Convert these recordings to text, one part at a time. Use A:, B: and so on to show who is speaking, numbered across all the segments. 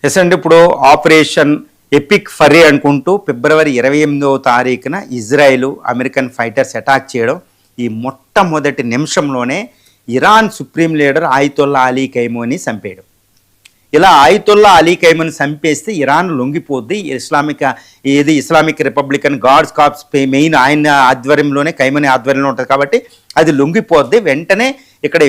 A: Yes అండి, ఇప్పుడు operation epic ఫరీ అనుకుంటూ ఫిబ్రవరి 28వ తారీఖున ఇజ్రాయెల్ అమెరికన్ ఫైటర్స్ అటాక్ చేయడం, ఈ మొట్టమొదటి నిమిషంలోనే Iran supreme leader Ayatollah Ali Khamenei చంపేయడం. ఇలా ఆయితొల్లా అలీ ఖైమోని చంపేస్తే ఇరాన్ లొంగిపోద్ది. Islamic Republican Guards Corps main ఆయన ఆధ్వర్యంలోనే, ఖైమోని ఆధ్వర్యంలో ఉంటుంది కాబట్టి అది లొంగిపోద్ది. వెంటనే ఇక్కడ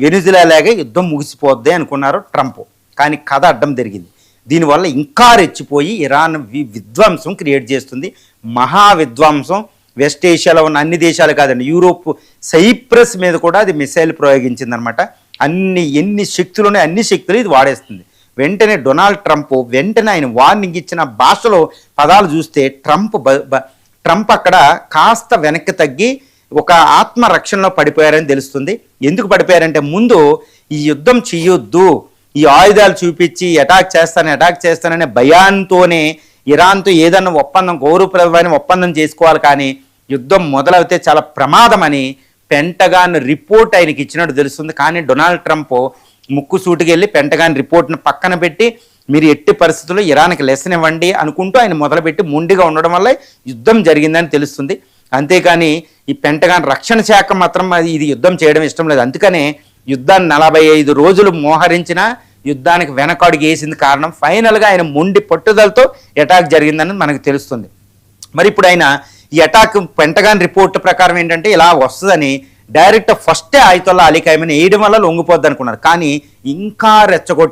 A: వెనిజులా లాగే యుద్ధం ముగిసిపోద్ది అనుకున్నారు ట్రంప్. కానీ కథ అడ్డం జరిగింది. దీనివల్ల ఇంకా రెచ్చిపోయి ఇరాన్ విధ్వంసం క్రియేట్ చేస్తుంది. మహా విధ్వంసం. వెస్ట్ ఏషియాలో ఉన్న అన్ని దేశాలు కాదండి, యూరోప్ సైప్రస్ మీద కూడా అది మిసైల్ ప్రయోగించిందనమాట. ఎన్ని శక్తులు ఉన్నాయి, అన్ని శక్తులు ఇది వాడేస్తుంది. వెంటనే డొనాల్డ్ ట్రంప్ ఆయన వార్నింగ్ ఇచ్చిన భాషలో పదాలు చూస్తే ట్రంప్ అక్కడ కాస్త వెనక్కి తగ్గి ఒక ఆత్మరక్షణలో పడిపోయారని తెలుస్తుంది. ఎందుకు పడిపోయారంటే, ముందు ఈ యుద్ధం చెయ్యొద్దు, ఈ ఆయుధాలు చూపించి అటాక్ చేస్తాననే భయాంతోనే ఇరాన్తో ఏదన్నా ఒప్పందం, గౌరవప్రదమైన ఒప్పందం చేసుకోవాలి, కానీ యుద్ధం మొదలవుతే చాలా ప్రమాదమని పెంటగాన్ రిపోర్ట్ ఆయనకి ఇచ్చినట్టు తెలుస్తుంది. కానీ డొనాల్డ్ ట్రంప్ ముక్కుసూటికి వెళ్ళి పెంటగాన్ రిపోర్ట్ను పక్కన పెట్టి, మీరు ఎట్టి పరిస్థితుల్లో ఇరాన్కి లెసన్ ఇవ్వండి అనుకుంటూ ఆయన మొదలుపెట్టి మొండిగా ఉండడం వల్ల యుద్ధం జరిగిందని తెలుస్తుంది. అంతేకాని ఈ పెంటగాన్ రక్షణ శాఖ మాత్రం ఇది యుద్ధం చేయడం ఇష్టం లేదు. అందుకనే యుద్ధాన్ని 45 రోజులు మోహరించిన యుద్ధానికి వెనకడుగు వేసింది. కారణం ఫైనల్గా ఆయన మొండి పట్టుదలతో అటాక్ జరిగిందని మనకు తెలుస్తుంది. మరి ఇప్పుడు ఆయన ఈ అటాక్ పెంటగాన్ రిపోర్ట్ ప్రకారం ఏంటంటే ఇలా వస్తుందని డైరెక్ట్ ఫస్టే ఆయితొల్లా అలీ ఖైమోని వేయడం వల్ల లొంగిపోద్ది అనుకున్నారు. కానీ ఇంకా రెచ్చగొట్టిన